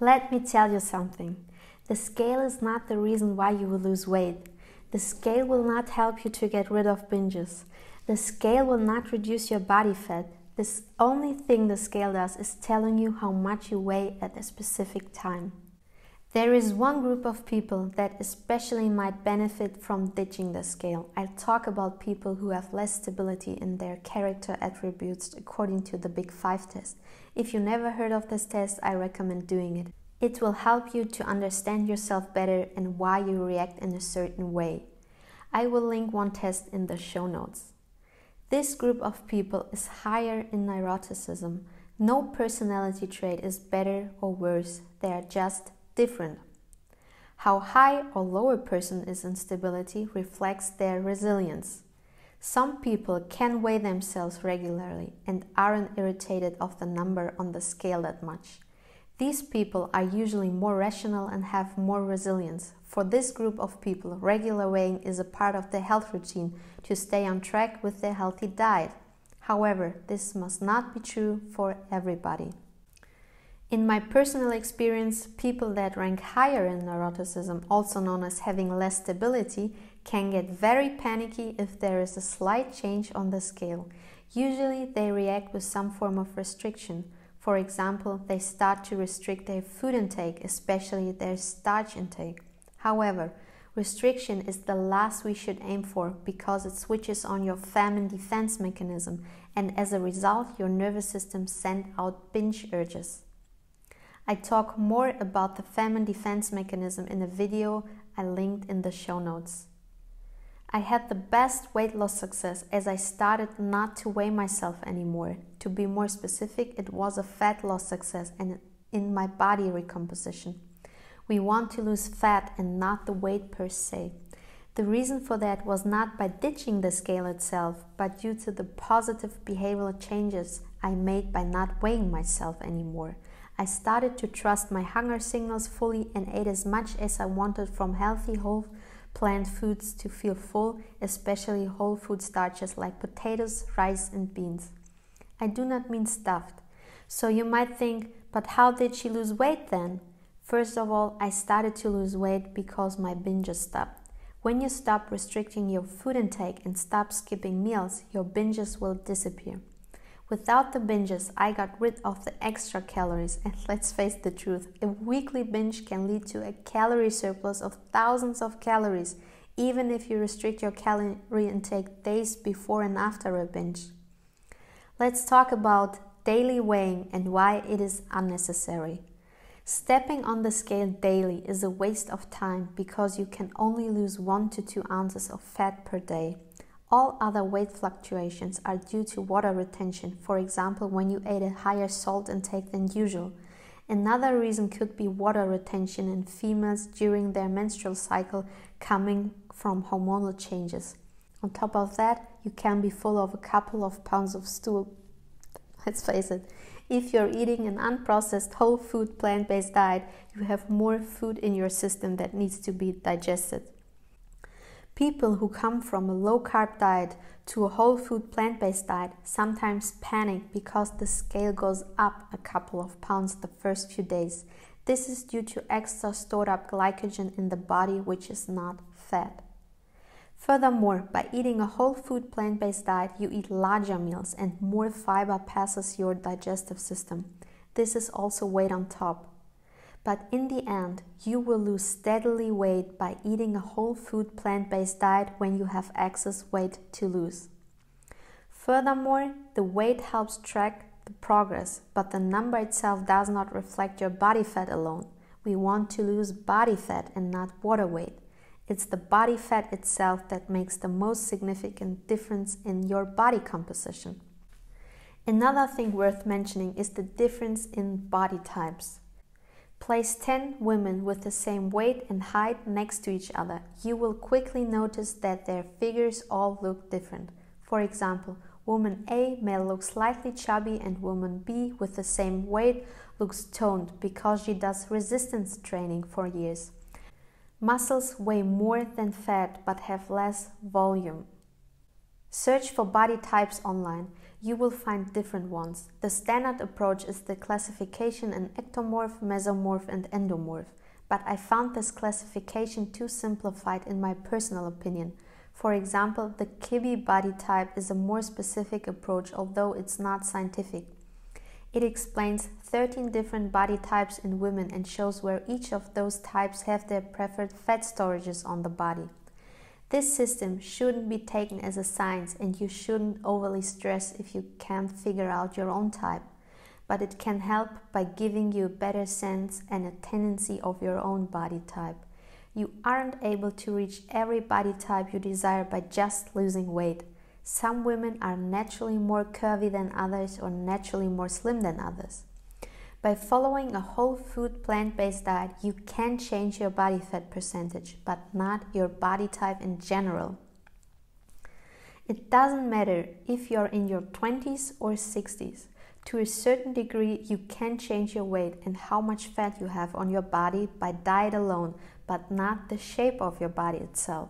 Let me tell you something. The scale is not the reason why you will lose weight. The scale will not help you to get rid of binges. The scale will not reduce your body fat. The only thing the scale does is telling you how much you weigh at a specific time. There is one group of people that especially might benefit from ditching the scale. I'll talk about people who have less stability in their character attributes according to the Big 5 test. If you never heard of this test, I recommend doing it. It will help you to understand yourself better and why you react in a certain way. I will link one test in the show notes. This group of people is higher in neuroticism. No personality trait is better or worse, they are just different. How high or low a person is in stability reflects their resilience. Some people can weigh themselves regularly and aren't irritated of the number on the scale that much. These people are usually more rational and have more resilience. For this group of people, regular weighing is a part of their health routine to stay on track with their healthy diet. However, this must not be true for everybody. In my personal experience, people that rank higher in neuroticism, also known as having less stability, can get very panicky if there is a slight change on the scale. Usually they react with some form of restriction. For example, they start to restrict their food intake, especially their starch intake. However, restriction is the last we should aim for because it switches on your famine defense mechanism, and as a result, your nervous system sends out binge urges. I talk more about the famine defense mechanism in a video I linked in the show notes. I had the best weight loss success as I started not to weigh myself anymore. To be more specific, it was a fat loss success and in my body recomposition. We want to lose fat and not the weight per se. The reason for that was not by ditching the scale itself, but due to the positive behavioral changes I made by not weighing myself anymore. I started to trust my hunger signals fully and ate as much as I wanted from healthy whole plant foods to feel full, especially whole food starches like potatoes, rice and beans. I do not mean stuffed. So you might think, but how did she lose weight then? First of all, I started to lose weight because my binges stopped. When you stop restricting your food intake and stop skipping meals, your binges will disappear. Without the binges, I got rid of the extra calories, and let's face the truth, a weekly binge can lead to a calorie surplus of thousands of calories, even if you restrict your calorie intake days before and after a binge. Let's talk about daily weighing and why it is unnecessary. Stepping on the scale daily is a waste of time because you can only lose 1 to 2 ounces of fat per day. All other weight fluctuations are due to water retention, for example, when you ate a higher salt intake than usual. Another reason could be water retention in females during their menstrual cycle coming from hormonal changes. On top of that, you can be full of a couple of pounds of stool. Let's face it, if you're eating an unprocessed whole food plant-based diet, you have more food in your system that needs to be digested. People who come from a low-carb diet to a whole food plant-based diet sometimes panic because the scale goes up a couple of pounds the first few days. This is due to extra stored up glycogen in the body, which is not fat. Furthermore, by eating a whole food plant-based diet, you eat larger meals and more fiber passes your digestive system. This is also weight on top. But in the end, you will lose steadily weight by eating a whole food plant-based diet when you have excess weight to lose. Furthermore, the weight helps track the progress, but the number itself does not reflect your body fat alone. We want to lose body fat and not water weight. It's the body fat itself that makes the most significant difference in your body composition. Another thing worth mentioning is the difference in body types. Place 10 women with the same weight and height next to each other. You will quickly notice that their figures all look different. For example, woman A may look slightly chubby and woman B with the same weight looks toned because she does resistance training for years. Muscles weigh more than fat but have less volume. Search for body types online. You will find different ones. The standard approach is the classification in ectomorph, mesomorph, and endomorph, but I found this classification too simplified in my personal opinion. For example, the Kibi body type is a more specific approach, although it's not scientific. It explains 13 different body types in women and shows where each of those types have their preferred fat storages on the body. This system shouldn't be taken as a science, and you shouldn't overly stress if you can't figure out your own type, but it can help by giving you a better sense and a tendency of your own body type. You aren't able to reach every body type you desire by just losing weight. Some women are naturally more curvy than others or naturally more slim than others. By following a whole food plant-based diet, you can change your body fat percentage, but not your body type in general. It doesn't matter if you're in your 20s or 60s. To a certain degree, you can change your weight and how much fat you have on your body by diet alone, but not the shape of your body itself.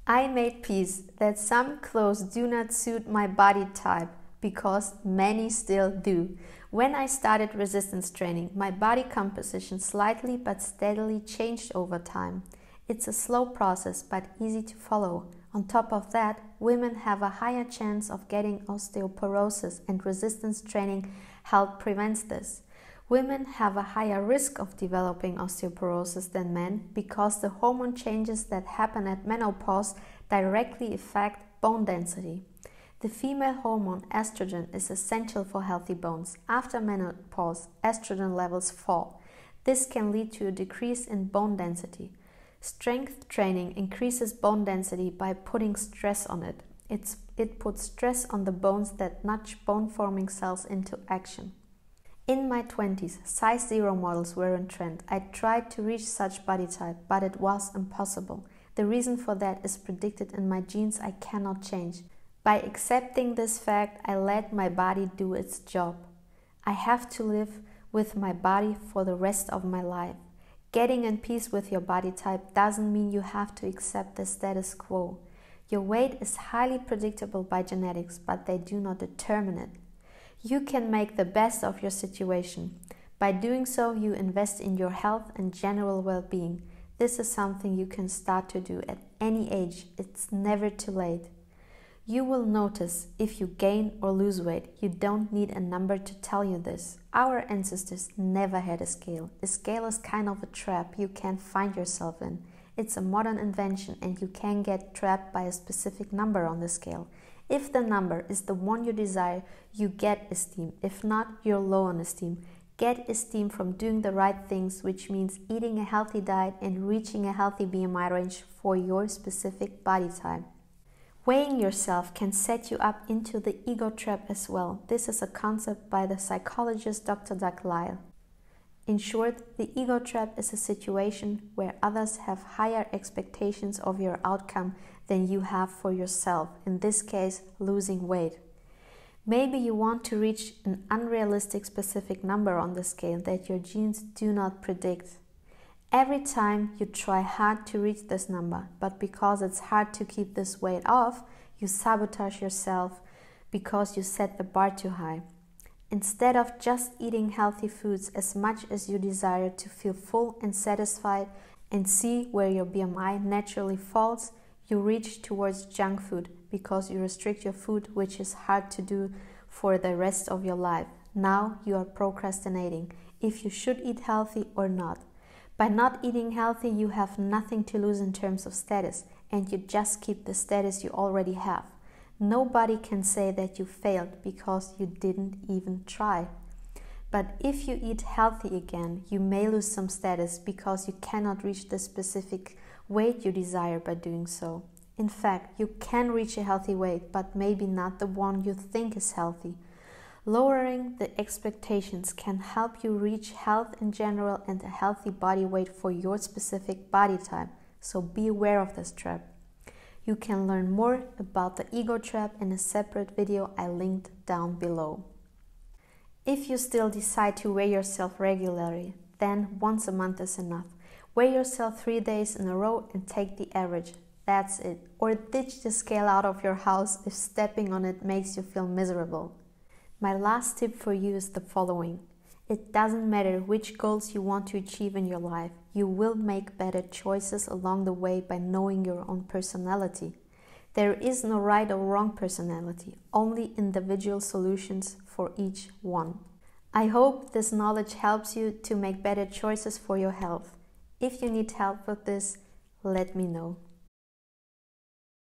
I made peace that some clothes do not suit my body type, because many still do. When I started resistance training, my body composition slightly but steadily changed over time. It's a slow process but easy to follow. On top of that, women have a higher chance of getting osteoporosis, and resistance training helps prevent this. Women have a higher risk of developing osteoporosis than men because the hormone changes that happen at menopause directly affect bone density. The female hormone estrogen is essential for healthy bones. After menopause, estrogen levels fall. This can lead to a decrease in bone density. Strength training increases bone density by putting stress on it. It puts stress on the bones that nudge bone-forming cells into action. In my 20s, size 0 models were in trend. I tried to reach such body type, but it was impossible. The reason for that is predicted in my genes I cannot change. By accepting this fact, I let my body do its job. I have to live with my body for the rest of my life. Getting in peace with your body type doesn't mean you have to accept the status quo. Your weight is highly predictable by genetics, but they do not determine it. You can make the best of your situation. By doing so, you invest in your health and general well-being. This is something you can start to do at any age. It's never too late. You will notice if you gain or lose weight. You don't need a number to tell you this. Our ancestors never had a scale. A scale is kind of a trap you can't find yourself in. It's a modern invention, and you can get trapped by a specific number on the scale. If the number is the one you desire, you get esteem. If not, you're low on esteem. Get esteem from doing the right things, which means eating a healthy diet and reaching a healthy BMI range for your specific body type. Weighing yourself can set you up into the ego trap as well. This is a concept by the psychologist Dr. Doug Lisle. In short, the ego trap is a situation where others have higher expectations of your outcome than you have for yourself, in this case, losing weight. Maybe you want to reach an unrealistic specific number on the scale that your genes do not predict. Every time you try hard to reach this number, but because it's hard to keep this weight off, you sabotage yourself because you set the bar too high. Instead of just eating healthy foods as much as you desire to feel full and satisfied and see where your BMI naturally falls, you reach towards junk food because you restrict your food, which is hard to do for the rest of your life. Now you are procrastinating if you should eat healthy or not. By not eating healthy, you have nothing to lose in terms of status, and you just keep the status you already have. Nobody can say that you failed because you didn't even try. But if you eat healthy again, you may lose some status because you cannot reach the specific weight you desire by doing so. In fact, you can reach a healthy weight, but maybe not the one you think is healthy. Lowering the expectations can help you reach health in general and a healthy body weight for your specific body type, so be aware of this trap. You can learn more about the ego trap in a separate video I linked down below. If you still decide to weigh yourself regularly, then once a month is enough. Weigh yourself 3 days in a row and take the average. That's it. Or ditch the scale out of your house if stepping on it makes you feel miserable. My last tip for you is the following. It doesn't matter which goals you want to achieve in your life. You will make better choices along the way by knowing your own personality. There is no right or wrong personality, only individual solutions for each one. I hope this knowledge helps you to make better choices for your health. If you need help with this, let me know.